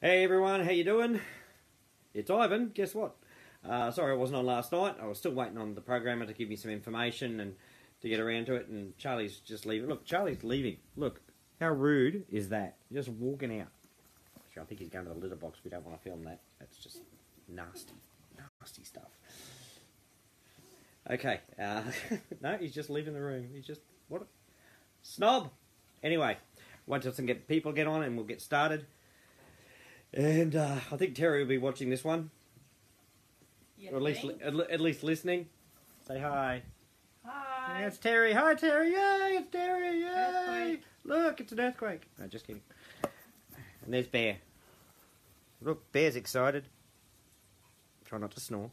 Hey everyone, how you doing? It's Ivan. Guess what? Sorry I wasn't on last night. I was still waiting on the programmer to give me some information and to get around to it, and Charlie's just leaving. Look, Charlie's leaving. Look, how rude is that? Just walking out. Actually, I think he's going to the litter box. We don't want to film that. That's just nasty. Nasty stuff. Okay. No, he's just leaving the room. He's just... What a... Snob! Anyway, wait till some people get on and we'll get started. And I think Terry will be watching this one. Yep, or at least listening. Say hi. Hi. Yeah, it's Terry. Hi, Terry. Yay, it's Terry. Yay. Earthquake. Look, it's an earthquake. No, just kidding. And there's Bear. Look, Bear's excited. Try not to snore.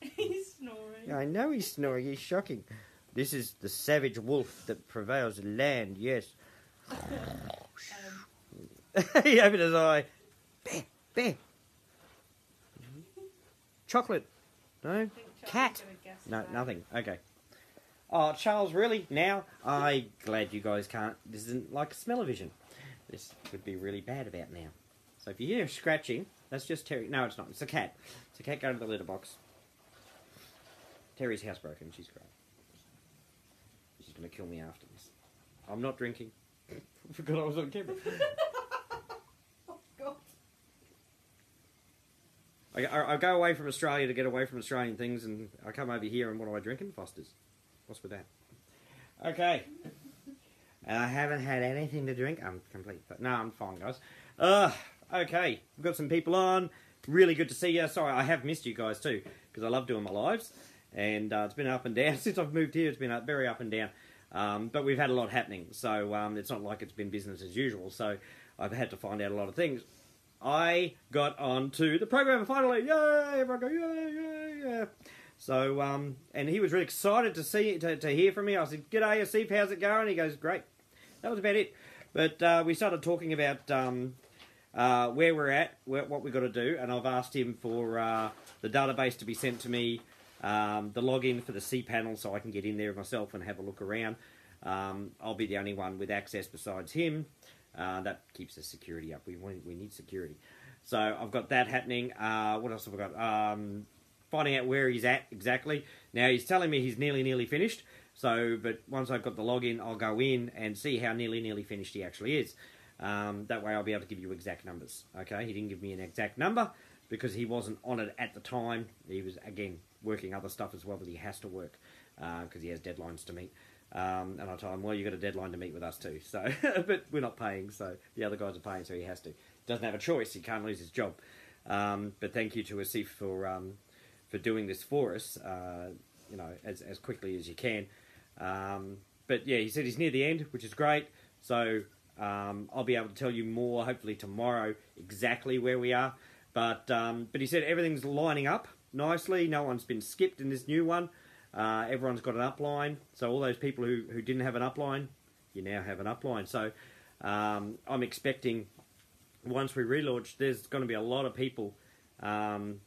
He's snoring. Yeah, I know he's snoring. He's shocking. This is the savage wolf that prevails the land. Yes. He opened his eye. Bear. Chocolate. No? Cat. No, nothing. Okay. Oh, Charles, really? Now? I'm glad you guys can't. This isn't like smell-o-vision. This could be really bad about now. So if you hear scratching, that's just Terry. No, it's not. It's a cat. It's a cat going to the litter box. Terry's housebroken. She's great. She's going to kill me after this. I'm not drinking. I forgot I was on camera. Oh, God. I go away from Australia to get away from Australian things, and I come over here, and what am I drinking? Foster's. What's with that? Okay. I haven't had anything to drink. I'm complete. No, I'm fine, guys. Okay. We've got some people on. Really good to see you. Sorry, I have missed you guys too, because I love doing my lives. And it's been up and down. Since I've moved here, it's been very up and down. But we've had a lot happening, so it's not like it's been business as usual. So I've had to find out a lot of things. I got onto the program finally. Yay! Everyone go, yay, yay, yeah. So, and he was really excited to hear from me. I said, "G'day, Asif, how's it going?" He goes, "Great." That was about it. But we started talking about where we're at, what we've got to do, and I've asked him for the database to be sent to me, the login for the cPanel so I can get in there myself and have a look around. I'll be the only one with access besides him. That keeps the security up. We need security. So I've got that happening. What else have I got? Finding out where he's at exactly. Now he's telling me he's nearly finished. So, but once I've got the login, I'll go in and see how nearly finished he actually is. That way I'll be able to give you exact numbers. Okay, he didn't give me an exact number because he wasn't on it at the time. He was, again, working other stuff as well that he has to work because he has deadlines to meet. And I told him, well, you've got a deadline to meet with us too. So, but we're not paying, so the other guys are paying, so he has to. Doesn't have a choice. He can't lose his job. But thank you to Asif for doing this for us, you know, as quickly as you can. But yeah, he said he's near the end, which is great. So I'll be able to tell you more, hopefully tomorrow, exactly where we are. But he said everything's lining up nicely. No one's been skipped in this new one. Everyone's got an upline. So all those people who didn't have an upline, you now have an upline. So I'm expecting once we relaunch, there's going to be a lot of people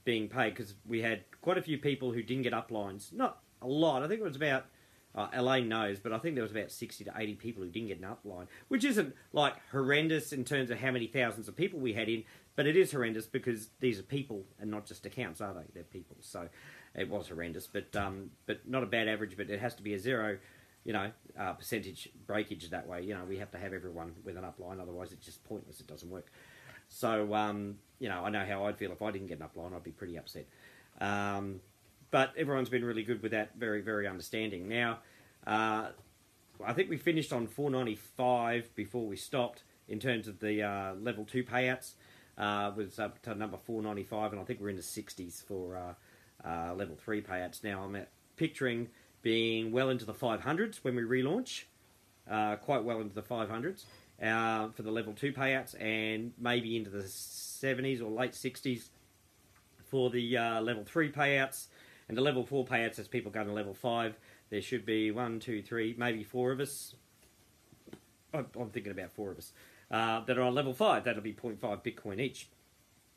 being paid because we had quite a few people who didn't get uplines. Not a lot. I think it was about, Elaine knows, but I think there was about 60 to 80 people who didn't get an upline, which isn't like horrendous in terms of how many thousands of people we had in, but it is horrendous because these are people and not just accounts, are they? They're people. So it was horrendous, but not a bad average, but it has to be a zero, you know, percentage breakage that way. You know, we have to have everyone with an upline, otherwise it's just pointless. It doesn't work. So, you know, I know how I'd feel if I didn't get an upline. I'd be pretty upset. But everyone's been really good with that, very, very understanding. Now, I think we finished on 495 before we stopped in terms of the level 2 payouts. Was up to number 495, and I think we're in the 60s for level 3 payouts. Now, I'm picturing being well into the 500s when we relaunch, quite well into the 500s for the level 2 payouts, and maybe into the 70s or late 60s for the level 3 payouts. And the level 4 payouts, as people go to level 5, there should be 1, 2, 3, maybe 4 of us. I'm thinking about 4 of us that are on level 5. That'll be 0.5 Bitcoin each.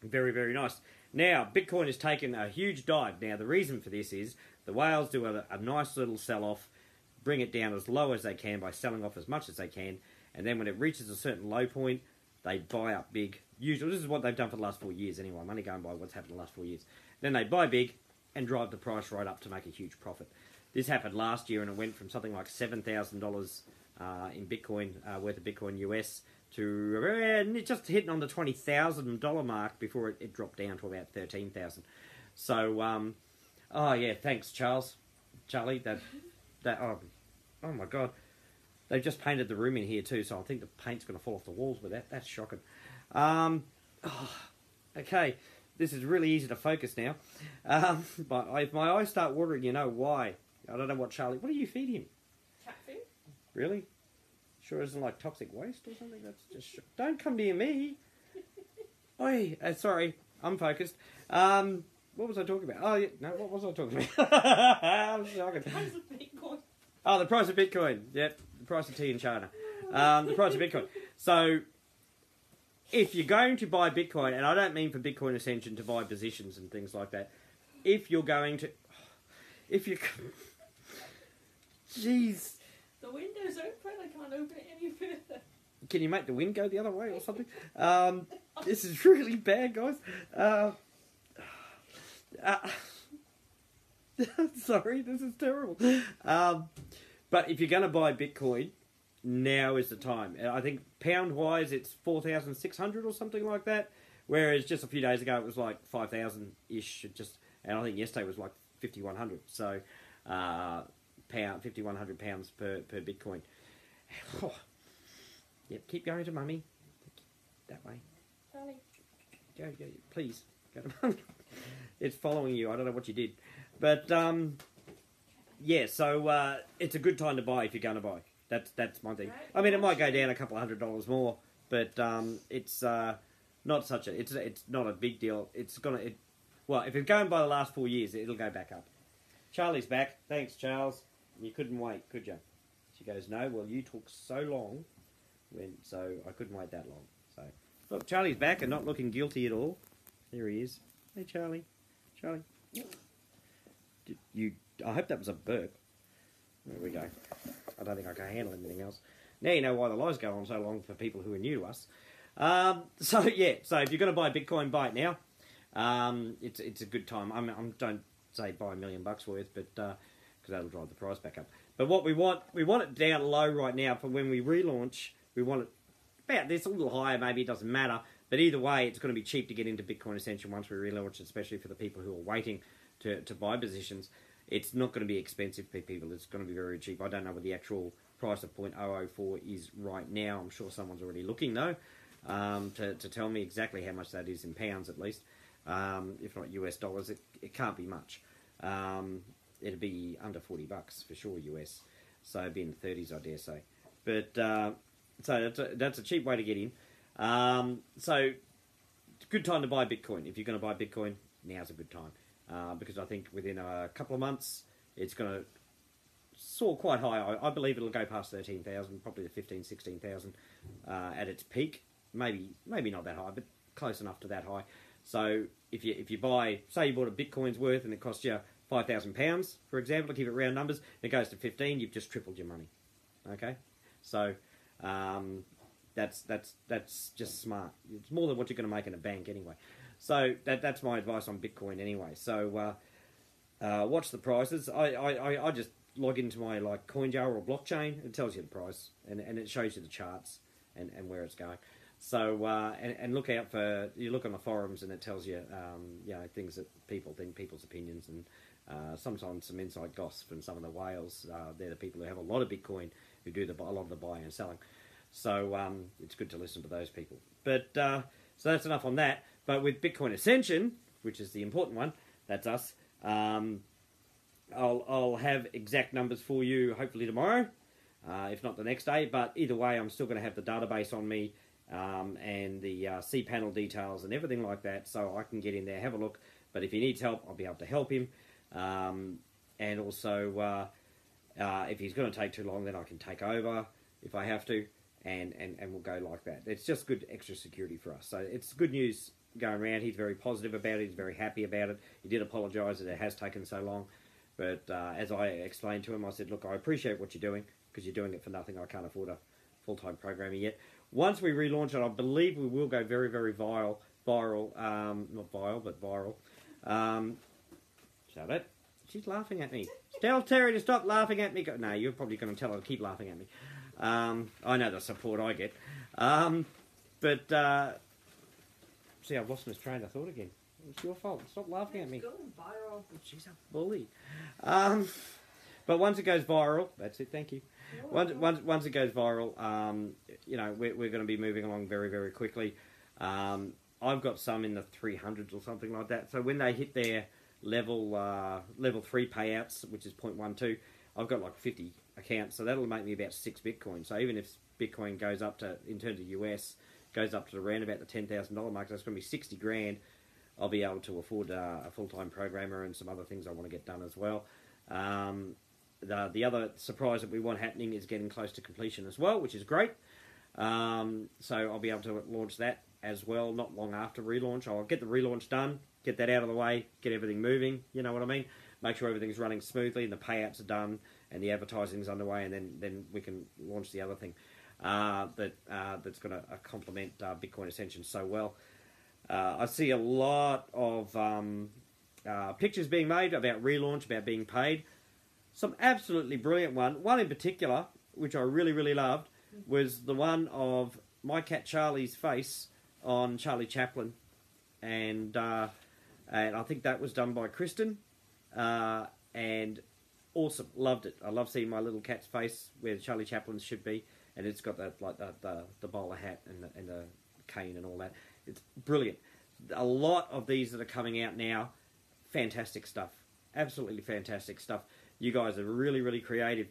Very, very nice. Now, Bitcoin has taken a huge dive. Now, the reason for this is the whales do a nice little sell-off, bring it down as low as they can by selling off as much as they can, and then when it reaches a certain low point, they buy up big. Usually, this is what they've done for the last 4 years anyway. I'm only going by what's happened in the last 4 years. Then they buy big and drive the price right up to make a huge profit. This happened last year, and it went from something like $7,000 in Bitcoin, worth of Bitcoin US, to just hitting on the $20,000 mark before it dropped down to about $13,000. So, oh yeah, thanks, Charlie. Oh my God, they've just painted the room in here too, so I think the paint's going to fall off the walls with that. That's shocking. Okay, this is really easy to focus now. But if my eyes start watering, you know why. I don't know what Charlie. What do you feed him? Cat food. Really? Sure isn't like toxic waste or something? That's just... Don't come near me. Oi, sorry, I'm focused. What was I talking about? Oh, yeah, no, what was I talking about? I'm shocking. Price of Bitcoin. Oh, the price of Bitcoin. Yep, the price of tea in China. The price of Bitcoin. So, if you're going to buy Bitcoin, and I don't mean for Bitcoin Ascension to buy positions and things like that, if you're going to... If you... Jeez. The window's open, I can't open it any further. Can you make the wind go the other way or something? This is really bad, guys. Sorry, this is terrible. But if you're going to buy Bitcoin, now is the time. I think pound-wise, it's 4,600 or something like that. Whereas just a few days ago, it was like 5,000-ish. And I think yesterday was like 5,100. So, 5,100 pounds per Bitcoin. Oh. Yep, keep going to mummy. That way. Charlie. Go, please. Go to mummy. It's following you. I don't know what you did. But, yeah, so it's a good time to buy if you're going to buy. That's my thing. I mean, it might go down a couple of $100 more, but it's not such a... It's not a big deal. Well, if it's going by the last 4 years, it'll go back up. Charlie's back. Thanks, Charles. You couldn't wait, could you? She goes, no, well, you took so long, so I couldn't wait that long. So, look, Charlie's back and not looking guilty at all. There he is. Hey, Charlie. Charlie. I hope that was a burp. There we go. I don't think I can handle anything else. Now you know why the lives go on so long for people who are new to us. So if you're going to buy Bitcoin, buy it now. It's a good time. Don't say buy $1 million worth, but because that'll drive the price back up. But what we want it down low right now for when we relaunch. We want it about this, a little higher. Maybe it doesn't matter. But either way, it's going to be cheap to get into Bitcoin Ascension once we relaunch, especially for the people who are waiting to buy positions. It's not going to be expensive for people. It's going to be very cheap. I don't know what the actual price of 0.004 is right now. I'm sure someone's already looking, though, to tell me exactly how much that is in pounds, at least. If not US dollars, it can't be much. It'd be under $40 for sure, US. So it'd be in the 30s, I dare say. But so that's a cheap way to get in. So it's a good time to buy Bitcoin. If you're going to buy Bitcoin, now's a good time. Because I think within a couple of months, it's going to soar quite high. I believe it'll go past 13,000, probably the 15,000, 16,000 at its peak. Maybe not that high, but close enough to that high. So if you buy, say you bought a Bitcoin's worth and it cost you £5,000, for example, to keep it round numbers, and it goes to 15, you've just tripled your money. Okay, so that's just smart. It's more than what you're going to make in a bank anyway. So that's my advice on Bitcoin anyway. So watch the prices. I just log into my CoinJar or blockchain. It tells you the price and it shows you the charts and where it's going. So and look out for, you look on the forums and it tells you things that people think, people's opinions, and sometimes some inside gossip from some of the whales. They're the people who have a lot of Bitcoin who do a lot of the buying and selling. So it's good to listen to those people. But so that's enough on that. But with Bitcoin Ascension, which is the important one, that's us. I'll have exact numbers for you hopefully tomorrow, if not the next day. But either way, I'm still going to have the database on me and the cPanel details and everything like that, so I can get in there, have a look. But if he needs help, I'll be able to help him. And also, if he's going to take too long, then I can take over if I have to, and we'll go like that. It's just good extra security for us. So it's good news going around. He's very positive about it. He's very happy about it. He did apologise that it has taken so long. But as I explained to him, I said, look, I appreciate what you're doing, because you're doing it for nothing. I can't afford a full-time programmer yet. Once we relaunch it, I believe we will go very, very viral. Not viral, but viral. Shut it. She's laughing at me. Tell Terry to stop laughing at me. No, you're probably going to tell her to keep laughing at me. I know the support I get. See, I've lost my train of thought again. It's your fault. Stop laughing at me. It's going viral. She's a bully. But once it goes viral, that's it. Thank you. Once it goes viral, we're going to be moving along very, very quickly. I've got some in the 300s or something like that. So when they hit their level 3 payouts, which is 0.12, I've got like 50 accounts. So that'll make me about 6 Bitcoin. So even if Bitcoin goes up to, in terms of US, goes up to around about the $10,000 mark, that's going to be 60 grand. I'll be able to afford a full-time programmer and some other things I want to get done as well. The other surprise that we want happening is getting close to completion as well, which is great. So I'll be able to launch that as well, not long after relaunch. I'll get the relaunch done, get that out of the way, get everything moving, you know what I mean? Make sure everything's running smoothly and the payouts are done and the advertising's underway, and then we can launch the other thing that's going to complement Bitcoin Ascension so well. I see a lot of pictures being made about relaunch, about being paid. Some absolutely brilliant one in particular, which I really, really loved, was the one of my cat Charlie's face on Charlie Chaplin, and I think that was done by Kristen, and awesome, loved it. I love seeing my little cat's face where Charlie Chaplin's should be, and it's got that the bowler hat and the cane and all that. It's brilliant. A lot of these that are coming out now, fantastic stuff, absolutely fantastic stuff. You guys are really, really creative.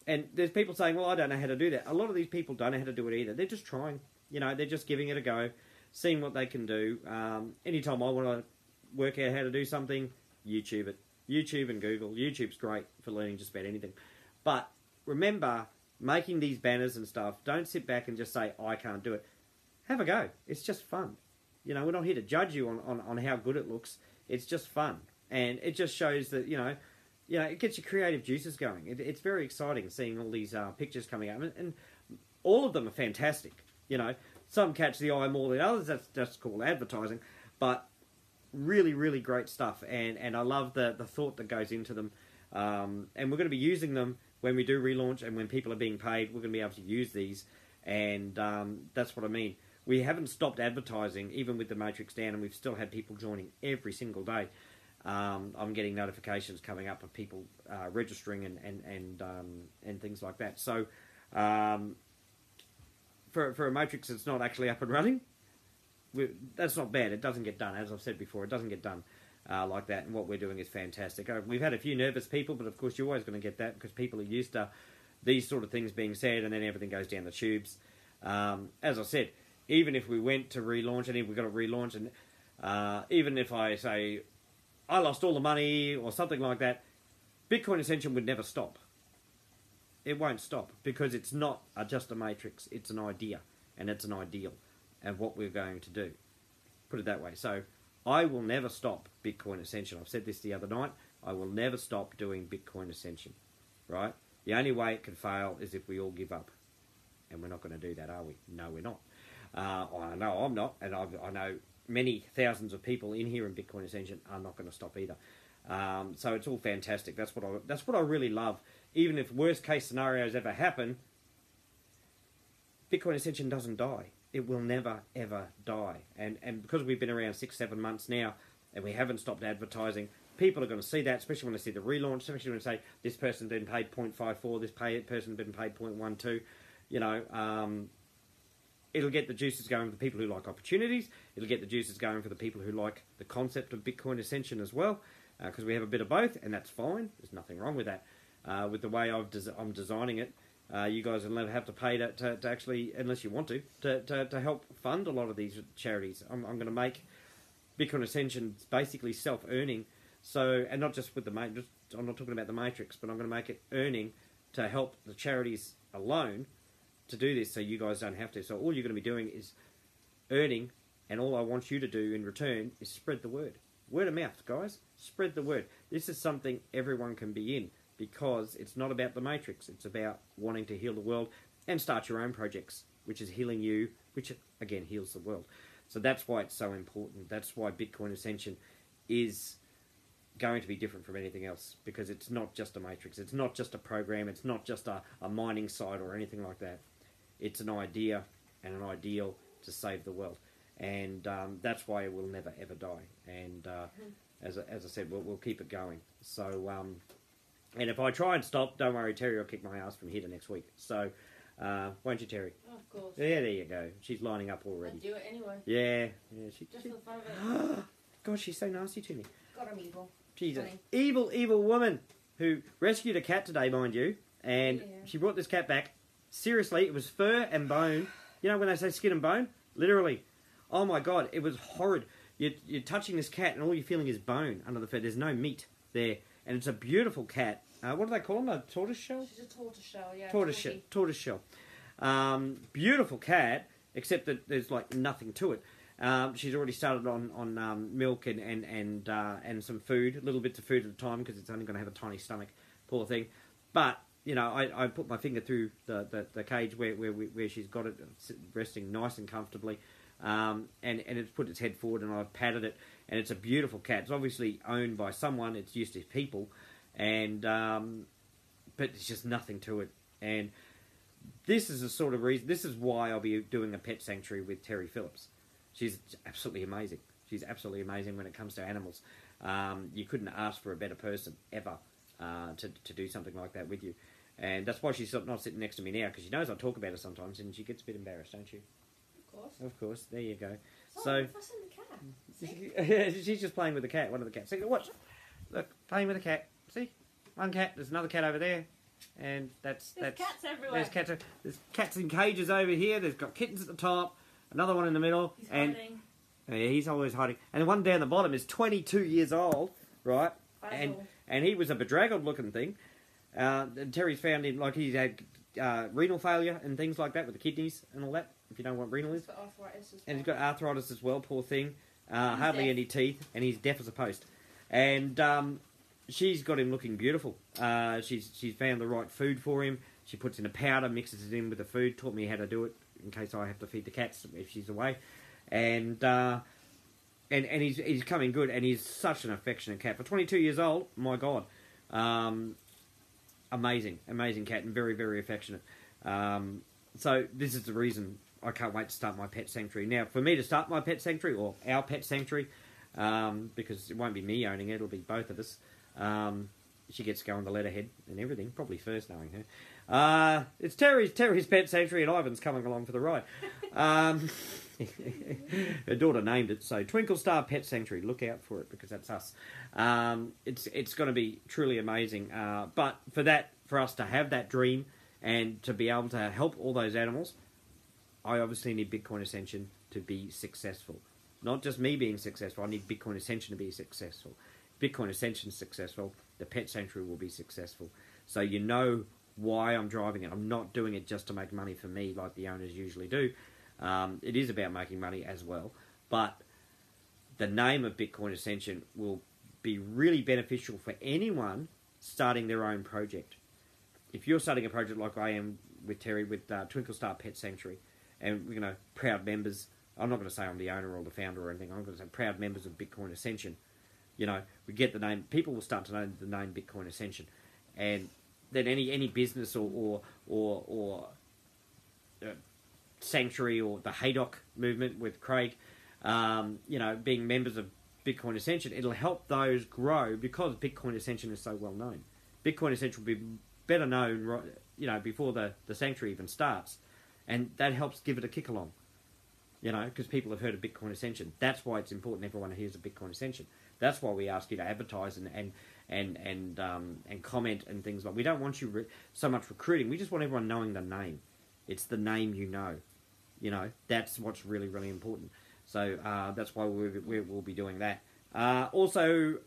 And there's people saying, well, I don't know how to do that. A lot of these people don't know how to do it either. They're just trying. They're just giving it a go, seeing what they can do. Anytime I want to work out how to do something, YouTube it. YouTube and Google. YouTube's great for learning just about anything. But remember, making these banners and stuff, don't sit back and just say, I can't do it. Have a go. It's just fun. We're not here to judge you on how good it looks. It's just fun. And it just shows that, it gets your creative juices going. It's very exciting seeing all these pictures coming out. And all of them are fantastic. Some catch the eye more than others. That's just called advertising. But really, really great stuff. And I love the thought that goes into them. And we're going to be using them when we do relaunch and when people are being paid. We're going to be able to use these. And that's what I mean. We haven't stopped advertising, even with the Matrix down, and we've still had people joining every single day. I'm getting notifications coming up of people registering and things like that. So for a Matrix that's not actually up and running, that's not bad. It doesn't get done, as I've said before. It doesn't get done like that, and what we're doing is fantastic. We've had a few nervous people, but of course you're always going to get that because people are used to these sort of things being said, and then everything goes down the tubes. As I said, even if we went to relaunch, and if we got to relaunch, and even if I say I lost all the money or something like that, Bitcoin Ascension would never stop. It won't stop because it's not just a matrix. It's an idea and it's an ideal of what we're going to do. Put it that way. So I will never stop Bitcoin Ascension. I've said this the other night. I will never stop doing Bitcoin Ascension. Right? The only way it can fail is if we all give up. And we're not going to do that, are we? No, we're not. I know I'm not. And I know many thousands of people in here in Bitcoin Ascension are not going to stop either. So it's all fantastic. That's what I really love. Even if worst case scenarios ever happen, Bitcoin Ascension doesn't die. It will never ever die. And because we've been around 6-7 months now, and we haven't stopped advertising, people are going to see that, especially when they see the relaunch, especially when they say this person's been paid 0.54, this person's been paid 0.12. It'll get the juices going for the people who like opportunities. It'll get the juices going for the people who like the concept of Bitcoin Ascension as well, because we have a bit of both, and that's fine. There's nothing wrong with that. With the way I'm designing it, you guys will never have to pay to actually, unless you want to help fund a lot of these charities. I'm going to make Bitcoin Ascension basically self-earning, so, and not just with I'm not talking about the Matrix, but I'm going to make it earning to help the charities alone to do this, so you guys don't have to. So all you're going to be doing is earning, and all I want you to do in return is spread the word. Word of mouth, guys. Spread the word. This is something everyone can be in, because it's not about the Matrix. It's about wanting to heal the world and start your own projects. which is healing you, which again heals the world. So that's why it's so important. That's why Bitcoin Ascension is going to be different from anything else, because it's not just a matrix, it's not just a program, it's not just a mining site or anything like that. It's an idea and an ideal to save the world, and that's why it will never ever die. And as I said, we'll keep it going. So and if I try and stop, don't worry, Terry will kick my ass from here to next week. So won't you, Terry? Oh, of course. Yeah, there you go. She's lining up already. I'd do it anyway. Yeah, Just for the fun of it. God, she's so nasty to me. God, I'm evil. She's an Funny. evil woman who rescued a cat today, mind you, and Yeah. she brought this cat back. Seriously, it was fur and bone. You know when they say skin and bone? Literally. Oh my God, it was horrid. You're touching this cat and all you're feeling is bone under the fur. There's no meat there. And it's a beautiful cat. What do they call them? A tortoiseshell? She's a tortoiseshell, yeah. Tortoiseshell. Beautiful cat, except that there's like nothing to it. She's already started on milk and some food, little bits of food at a time, because it's only going to have a tiny stomach, poor thing. But you know, I put my finger through the cage where she's got it resting nice and comfortably, and it's put its head forward, and I've patted it, and it's a beautiful cat. It's obviously owned by someone. It's used to people, and but it's just nothing to it. And this is the sort of reason. This is why I'll be doing a pet sanctuary with Terry Phillips. She's absolutely amazing. She's absolutely amazing when it comes to animals. You couldn't ask for a better person ever to do something like that with you. And that's why she's not sitting next to me now, because she knows I talk about her sometimes, and she gets a bit embarrassed, don't you? Of course. Of course. There you go. So, fussing the cat. See? She's just playing with the cat, one of the cats. See, watch. Look, playing with the cat. See? One cat. There's another cat over there. And that's There's cats everywhere. There's cats in cages over here. There's got kittens at the top. Another one in the middle. He's hiding. Yeah, he's always hiding. And the one down the bottom is 22 years old, right? And he was a bedraggled looking thing. And Terry's found him, like, he's had renal failure and things like that with the kidneys and all that, if you know what renal is. He's got arthritis as well. And he's got arthritis as well, poor thing. Hardly deaf. any teeth, and he's deaf as a post. And she's got him looking beautiful. She's found the right food for him. She puts in a powder, mixes it in with the food, taught me how to do it in case I have to feed the cats if she's away. And he's coming good, and he's such an affectionate cat. For 22 years old, my God. Amazing cat, and very, very affectionate. So this is the reason I can't wait to start my pet sanctuary. Now, for me to start my pet sanctuary, or our pet sanctuary, because it won't be me owning it, it'll be both of us. She gets to go on the letterhead and everything, probably first knowing her. It's Terry's pet sanctuary, and Ivan's coming along for the ride. Her daughter named it, so Twinkle Star Pet Sanctuary. Look out for it, because that's us. It's going to be truly amazing. But for us to have that dream and to be able to help all those animals, I obviously need Bitcoin Ascension to be successful. Not just me being successful, I need Bitcoin Ascension to be successful. Bitcoin Ascension is successful, the pet sanctuary will be successful. So you know why I'm driving it. I'm not doing it just to make money for me like the owners usually do. It is about making money as well. But the name of Bitcoin Ascension will be really beneficial for anyone starting their own project. If you're starting a project like I am with Terry, with Twinkle Star Pet Sanctuary, and proud members, I'm not going to say I'm the owner or the founder or anything, I'm going to say proud members of Bitcoin Ascension. We get the name, people will start to know the name Bitcoin Ascension. And then any business or sanctuary, or the Haydock movement with Craig, being members of Bitcoin Ascension, it'll help those grow, because Bitcoin Ascension is so well known. Bitcoin Ascension will be better known, before the sanctuary even starts, and that helps give it a kick along. Because people have heard of Bitcoin Ascension. That's why it's important everyone hears of Bitcoin Ascension. That's why we ask you to advertise and comment and things like. We don't want you so much recruiting. We just want everyone knowing the name. It's the name that's what's really, really important. So that's why we'll be doing that. Also,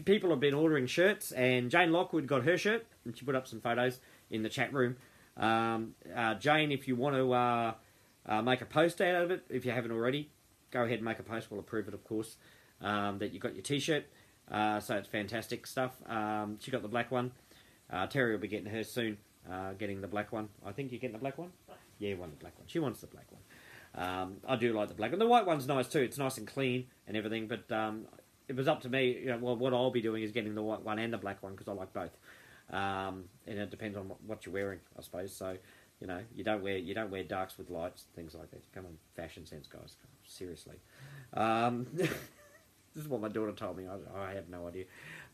people have been ordering shirts, and Jane Lockwood got her shirt, and she put up some photos in the chat room. Jane, if you want to make a post out of it, if you haven't already, go ahead and make a post. We'll approve it, of course, that you got your t-shirt. So it's fantastic stuff. She got the black one. Terry will be getting hers soon, getting the black one. I think you're getting the black one? Yeah, you want the black one. She wants the black one. I do like the black one. The white one's nice too. It's nice and clean and everything. But it was up to me. You know, well, what I'll be doing is getting the white one and the black one because I like both. And it depends on what you're wearing, I suppose. So, you know, you don't wear darks with lights, things like that. Come on, fashion sense, guys. Seriously. This is what my daughter told me. I have no idea.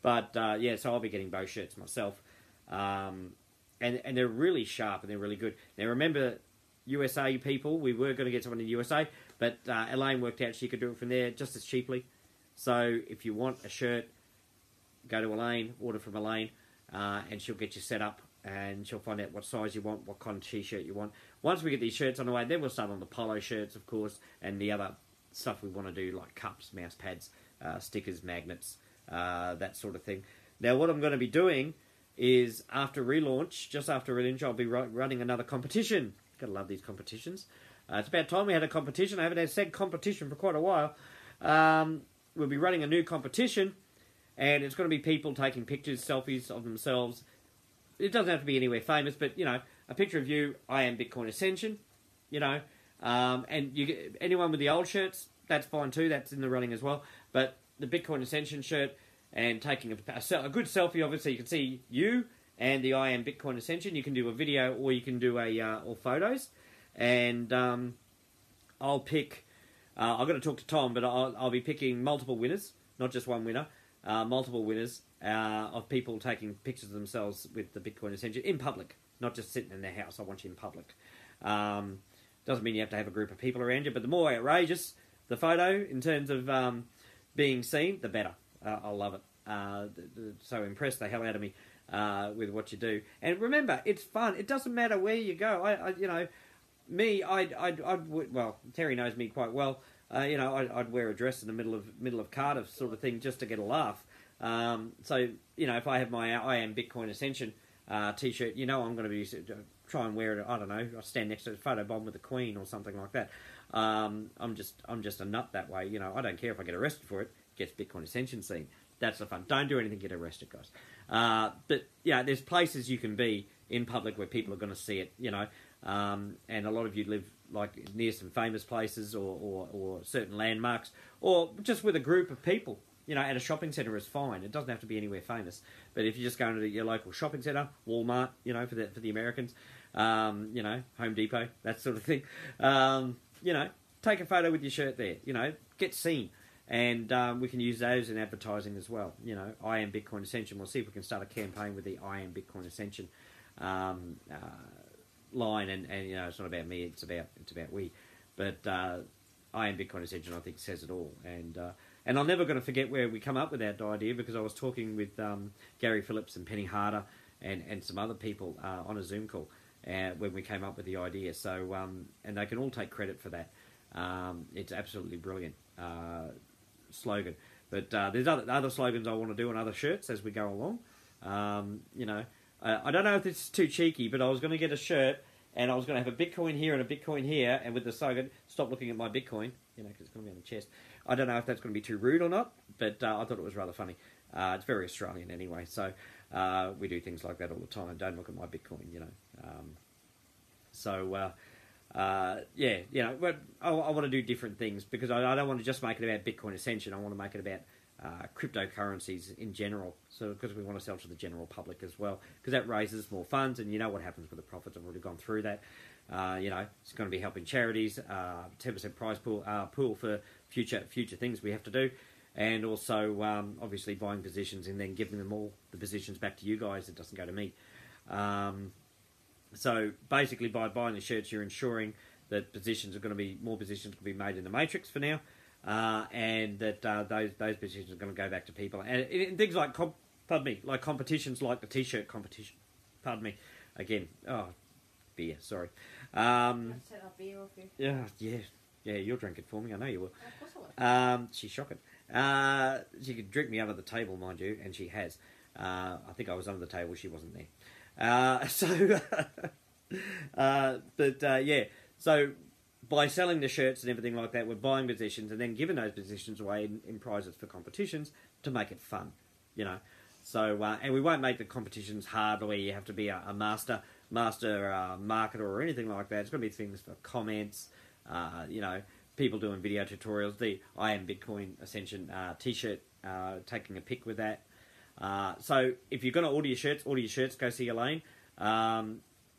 But yeah, so I'll be getting both shirts myself. And they're really sharp and they're really good. Now remember, USA people, we were going to get someone in the USA, but Elaine worked out she could do it from there just as cheaply. So if you want a shirt, go to Elaine, order from Elaine, and she'll get you set up, and she'll find out what size you want, what kind of t-shirt you want. Once we get these shirts on the way, then we'll start on the polo shirts, of course, and the other stuff we want to do, like cups, mouse pads, stickers, magnets, that sort of thing. Now what I'm going to be doing is after relaunch, just after relaunch, I'll be running another competition. Gotta love these competitions. It's about time we had a competition. I haven't had said competition for quite a while. We'll be running a new competition, and it's going to be people taking pictures, selfies of themselves. It doesn't have to be anywhere famous, but, you know, a picture of you, I am Bitcoin Ascension, you know, and anyone with the old shirts, that's fine too, that's in the running as well, but the Bitcoin Ascension shirt, and taking a good selfie of it so you can see you and the I am Bitcoin Ascension. You can do a video or you can do or photos, and I'll pick, I've got to talk to Tom, but I'll be picking multiple winners, not just one winner, multiple winners of people taking pictures of themselves with the Bitcoin Ascension in public, not just sitting in their house. I want you in public. Doesn't mean you have to have a group of people around you, but the more outrageous the photo in terms of being seen, the better. I love it. So impressed the hell out of me with what you do. And remember, it's fun. It doesn't matter where you go. You know, me, well, Terry knows me quite well. You know, I'd wear a dress in the middle of Cardiff sort of thing just to get a laugh. So, you know, if I have my I am Bitcoin Ascension t-shirt, you know I'm going to be try and wear it. I don't know. I'll stand next to a photo bomb with the Queen or something like that. I'm just a nut that way. You know, I don't care if I get arrested for it. Gets Bitcoin Ascension seen. That's the fun. Don't do anything to get arrested, guys. But yeah, there's places you can be in public where people are going to see it. You know, and a lot of you live like near some famous places or certain landmarks, or just with a group of people. You know, at a shopping centre is fine. It doesn't have to be anywhere famous. But if you're just going to your local shopping centre, Walmart, you know, for the Americans, you know, Home Depot, that sort of thing. You know, take a photo with your shirt there. You know, get seen. And we can use those in advertising as well. You know, I am Bitcoin Ascension. We'll see if we can start a campaign with the I am Bitcoin Ascension line. And you know, it's not about me. It's about we. But I am Bitcoin Ascension, I think, says it all. And I'm never going to forget where we come up with that idea, because I was talking with Gary Phillips and Penny Harder and some other people on a Zoom call when we came up with the idea. So and they can all take credit for that. It's absolutely brilliant. Slogan, but there's other slogans I want to do on other shirts as we go along. You know, I don't know if this is too cheeky, but I was going to get a shirt and I was going to have a Bitcoin here and a Bitcoin here, and with the slogan, "Stop looking at my Bitcoin," you know, because it's going to be on the chest. I don't know if that's going to be too rude or not, but I thought it was rather funny. It's very Australian anyway, so we do things like that all the time. Don't look at my Bitcoin, you know. Yeah, you know, but I want to do different things, because I don't want to just make it about Bitcoin Ascension. I want to make it about cryptocurrencies in general, so because we want to sell to the general public as well, because that raises more funds, and you know what happens with the profits. I've already gone through that. You know, it's going to be helping charities, 10% prize pool for future things we have to do, and also obviously buying positions and then giving them all the positions back to you guys. It doesn't go to me. So basically, by buying the shirts, you're ensuring that more positions will be made in the matrix for now, and that those positions are going to go back to people. And things like competitions like the T-shirt competition. Pardon me, again. Oh, beer. Sorry. I'll take that beer off you. Yeah. You'll drink it for me. I know you will. Of course I will. She's shocking. She could drink me under the table, mind you, and she has. I think I was under the table. She wasn't there. Yeah, so by selling the shirts and everything like that, we're buying positions and then giving those positions away in prizes for competitions to make it fun, you know. So, and we won't make the competitions hard where you have to be a master. master marketer or anything like that. It's going to be things for comments, you know, people doing video tutorials. The I Am Bitcoin Ascension t-shirt, taking a pic with that. So if you're going to order your shirts, go see Elaine.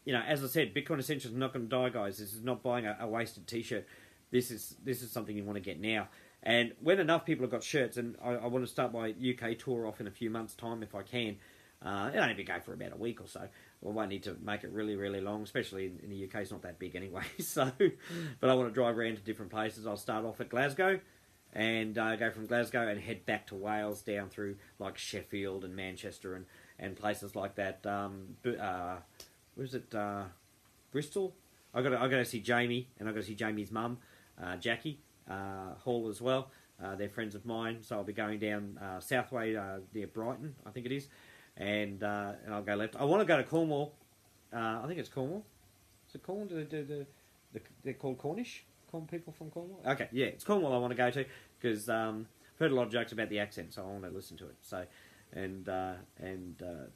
You know, as I said, Bitcoin Ascension is not going to die, guys. This is not buying a wasted t-shirt. This is something you want to get now. And when enough people have got shirts, and I want to start my UK tour off in a few months' time if I can. It'll only go for about a week or so. I won't need to make it really, really long, especially in the UK. It's not that big anyway. So, but I want to drive around to different places. I'll start off at Glasgow, and go from Glasgow and head back to Wales, down through like Sheffield and Manchester and places like that. Where's it? Bristol. I got to see Jamie, and I got to see Jamie's mum, Jackie Hall as well. They're friends of mine, so I'll be going down Southway near Brighton, I think it is, and I'll go left. I want to go to Cornwall. I think it's Cornwall. Is it Cornwall? They're called Cornish. Corn people from Cornwall. Okay, yeah, it's Cornwall. I want to go to because I've heard a lot of jokes about the accent, so I want to listen to it. So. And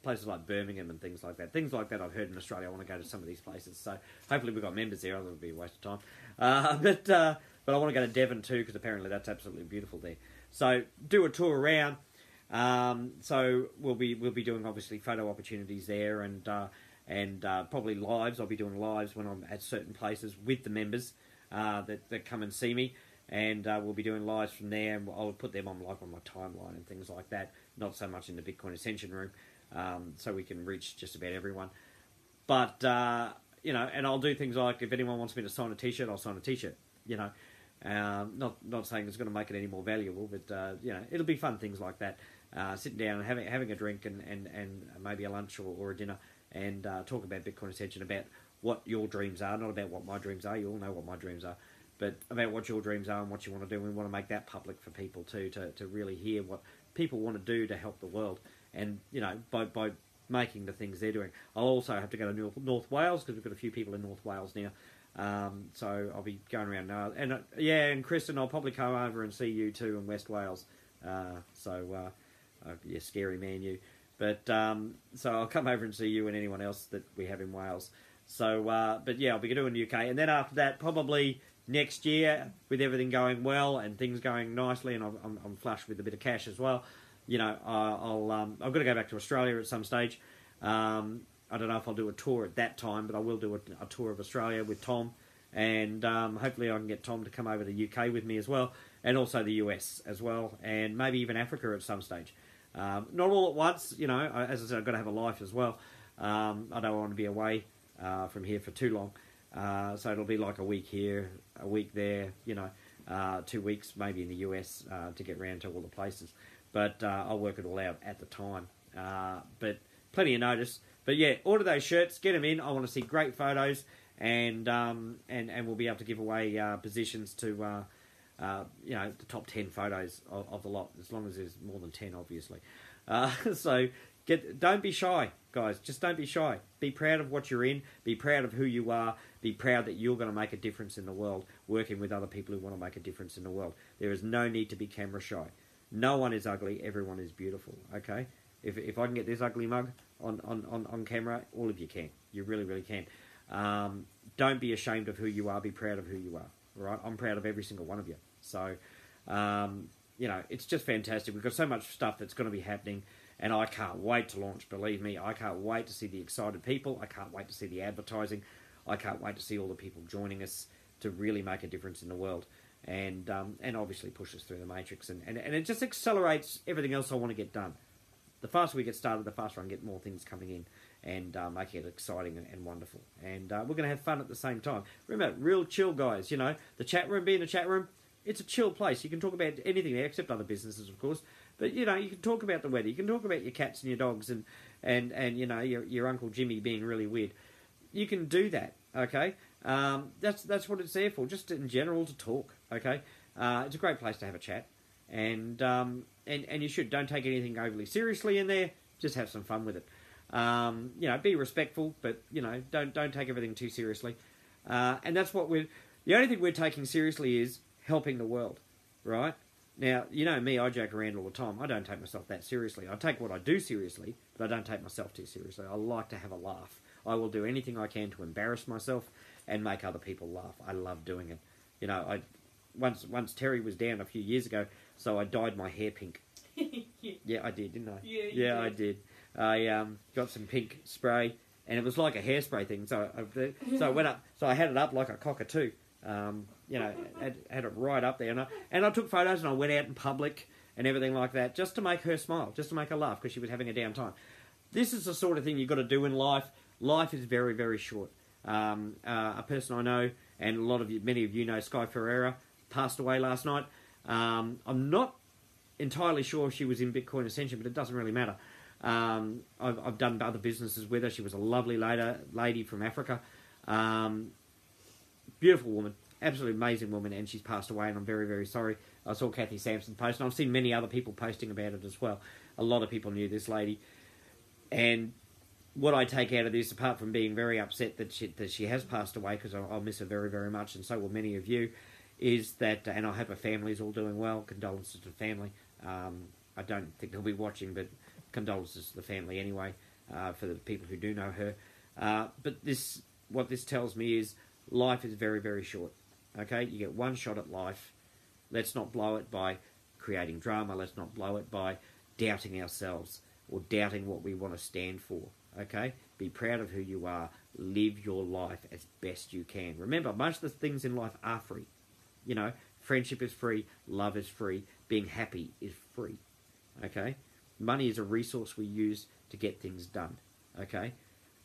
places like Birmingham and things like that. Things like that I've heard in Australia. I want to go to some of these places. So hopefully we've got members there. Otherwise it'll be a waste of time. But I want to go to Devon too, because apparently that's absolutely beautiful there. So do a tour around. So we'll be doing obviously photo opportunities there, and probably lives. I'll be doing lives when I'm at certain places with the members that come and see me. And we'll be doing lives from there, and I'll put them on my timeline and things like that. Not so much in the Bitcoin Ascension room, so we can reach just about everyone. But you know, and I'll do things like if anyone wants me to sign a T-shirt, I'll sign a T-shirt. You know, not saying it's going to make it any more valuable, but you know, it'll be fun things like that. Sitting down and having a drink and maybe a lunch or a dinner, and talk about Bitcoin Ascension, about what your dreams are, not about what my dreams are. You all know what my dreams are. But about what your dreams are and what you want to do. We want to make that public for people too, to really hear what people want to do to help the world. And, you know, by making the things they're doing. I'll also have to go to North Wales, because we've got a few people in North Wales now. So I'll be going around now. And, yeah, and Kristen, I'll probably come over and see you too in West Wales. Yeah, scary man you. But, so I'll come over and see you and anyone else that we have in Wales. So, but yeah, I'll be doing the UK. And then after that, probably next year, with everything going well and things going nicely, and I'm flush with a bit of cash as well, you know, I've got to go back to Australia at some stage. I don't know if I'll do a tour at that time, but I will do a tour of Australia with Tom, and hopefully I can get Tom to come over to the UK with me as well, and also the US as well, and maybe even Africa at some stage. Not all at once, you know. As I said, I've got to have a life as well. I don't want to be away from here for too long. So it'll be like a week here, a week there, you know, 2 weeks maybe in the US to get round to all the places. But I'll work it all out at the time. But plenty of notice. But yeah, order those shirts, get them in. I want to see great photos, and we'll be able to give away positions to you know, the top 10 photos of the lot, as long as there's more than 10, obviously. So don't be shy, guys. Just don't be shy. Be proud of what you're in. Be proud of who you are. Be proud that you're going to make a difference in the world, working with other people who want to make a difference in the world. There is no need to be camera shy. No one is ugly. Everyone is beautiful. Okay? If I can get this ugly mug on camera, all of you can. You really, really can. Don't be ashamed of who you are. Be proud of who you are. Right? I'm proud of every single one of you. So, you know, it's just fantastic. We've got so much stuff that's going to be happening. And I can't wait to launch, believe me. I can't wait to see the excited people. I can't wait to see the advertising. I can't wait to see all the people joining us to really make a difference in the world. And obviously push us through the matrix. And it just accelerates everything else I want to get done. The faster we get started, the faster I can get more things coming in and making it exciting and wonderful. And we're going to have fun at the same time. Remember, real chill, guys. You know, the chat room, being a chat room, it's a chill place. You can talk about anything there, except other businesses, of course. But, you know, you can talk about the weather. You can talk about your cats and your dogs and you know, your Uncle Jimmy being really weird. You can do that, okay? That's what it's there for, just in general to talk, okay? It's a great place to have a chat. And you should. Don't take anything overly seriously in there. Just have some fun with it. You know, be respectful, but, you know, don't take everything too seriously. And that's what the only thing we're taking seriously is helping the world, right? Now, you know me, I joke around all the time. I don't take myself that seriously. I take what I do seriously, but I don't take myself too seriously. I like to have a laugh. I will do anything I can to embarrass myself and make other people laugh. I love doing it. You know, once Terry was down a few years ago, so I dyed my hair pink. Yeah, I did, didn't I? Yeah, I did. I got some pink spray, and it was like a hairspray thing. So I went up. So I had it up like a cockatoo. You know, had it right up there, and I took photos, and I went out in public and everything like that, just to make her smile, just to make her laugh, because she was having a down time. This is the sort of thing you've got to do in life. Life is very, very short. A person I know, and many of you know, Sky Ferreira, passed away last night. I'm not entirely sure if she was in Bitcoin Ascension, but it doesn't really matter. I've done other businesses with her. She was a lovely lady from Africa. Beautiful woman, absolutely amazing woman, and she's passed away, and I'm very, very sorry. I saw Kathy Sampson post, and I've seen many other people posting about it as well. A lot of people knew this lady, and what I take out of this, apart from being very upset that she has passed away, because I'll miss her very, very much, and so will many of you, is that, and I hope her family's all doing well. Condolences to the family. I don't think they'll be watching, but condolences to the family anyway, for the people who do know her. But what this tells me is life is very, very short. Okay, you get one shot at life. Let's not blow it by creating drama. Let's not blow it by doubting ourselves or doubting what we want to stand for. Okay, be proud of who you are. Live your life as best you can. Remember, most of the things in life are free. You know, friendship is free, love is free, being happy is free. Okay, money is a resource we use to get things done. Okay,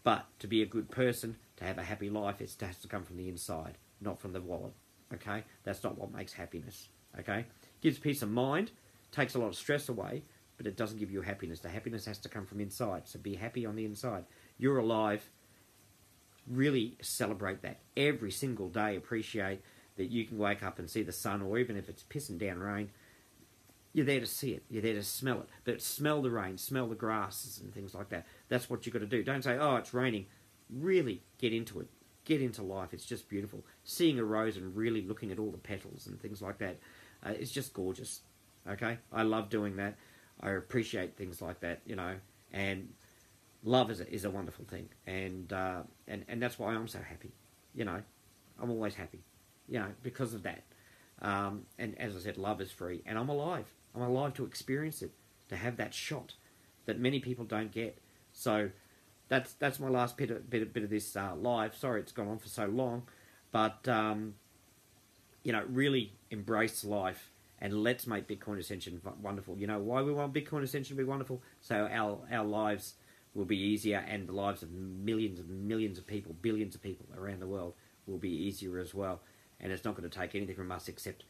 but to be a good person, to have a happy life, it has to come from the inside, not from the wallet. Okay, that's not what makes happiness. Okay, gives peace of mind, takes a lot of stress away, but it doesn't give you happiness. The happiness has to come from inside. So be happy on the inside. You're alive. Really celebrate that every single day. Appreciate that you can wake up and see the sun, or even if it's pissing down rain, you're there to see it. You're there to smell it. But smell the rain, smell the grasses and things like that. That's what you've got to do. Don't say, oh, it's raining. Really get into it. Get into life. It's just beautiful. Seeing a rose and really looking at all the petals and things like that. It's just gorgeous. Okay? I love doing that. I appreciate things like that, you know. And love is a wonderful thing. And that's why I'm so happy. You know, I'm always happy. You know, because of that. And as I said, love is free. And I'm alive. I'm alive to experience it. To have that shot that many people don't get. So that's my last bit of this live. Sorry it's gone on for so long. But, you know, really embrace life. And let's make Bitcoin Ascension wonderful. You know why we want Bitcoin Ascension to be wonderful? So our lives will be easier, and the lives of millions and millions of people, billions of people around the world will be easier as well. And it's not going to take anything from us except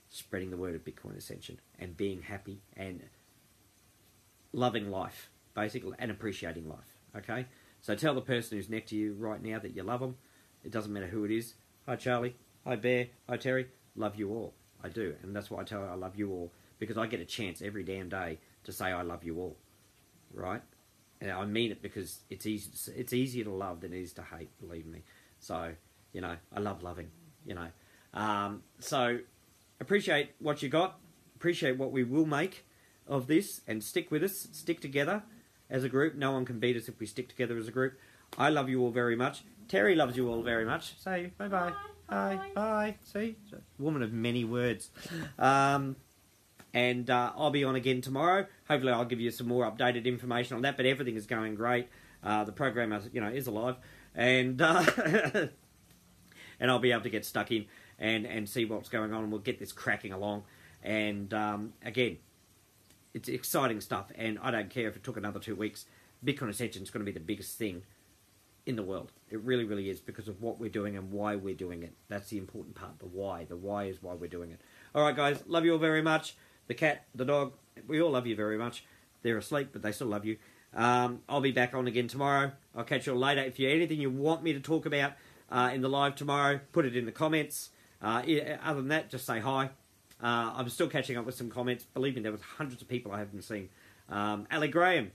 spreading the word of Bitcoin Ascension and being happy and loving life, basically, and appreciating life. Okay? So tell the person who's next to you right now that you love them. It doesn't matter who it is. Hi, Charlie. Hi, Bear. Hi, Terry. Love you all. I do, and that's why I tell her I love you all, because I get a chance every damn day to say I love you all, right? And I mean it, because it's easier to love than it is to hate, believe me. So, you know, I love loving, you know. So, appreciate what you got, appreciate what we will make of this, and stick with us, stick together as a group. No one can beat us if we stick together as a group. I love you all very much. Terry loves you all very much. Say bye-bye. Bye. Bye. See? Woman of many words. And I'll be on again tomorrow. Hopefully I'll give you some more updated information on that, but everything is going great. The program, is alive. And and I'll be able to get stuck in and see what's going on, and we'll get this cracking along. And again, it's exciting stuff, and I don't care if it took another 2 weeks. Bitcoin Ascension is going to be the biggest thing in the world. It really, really is, because of what we're doing and why we're doing it. That's the important part, the why. The why is why we're doing it. All right, guys, love you all very much. The cat, the dog, we all love you very much. They're asleep, but they still love you. I'll be back on again tomorrow. I'll catch you all later. If you have anything you want me to talk about in the live tomorrow, put it in the comments. Other than that, just say hi. I'm still catching up with some comments. Believe me, there was hundreds of people I haven't seen. Ali Graham,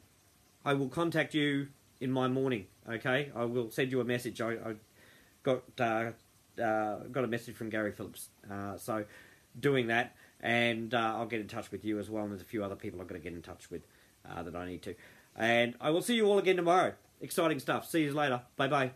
I will contact you in my morning, okay? I will send you a message. I got a message from Gary Phillips, so doing that, and I'll get in touch with you as well, and there's a few other people I've got to get in touch with that I need to. And I will see you all again tomorrow. Exciting stuff. See you later. Bye bye.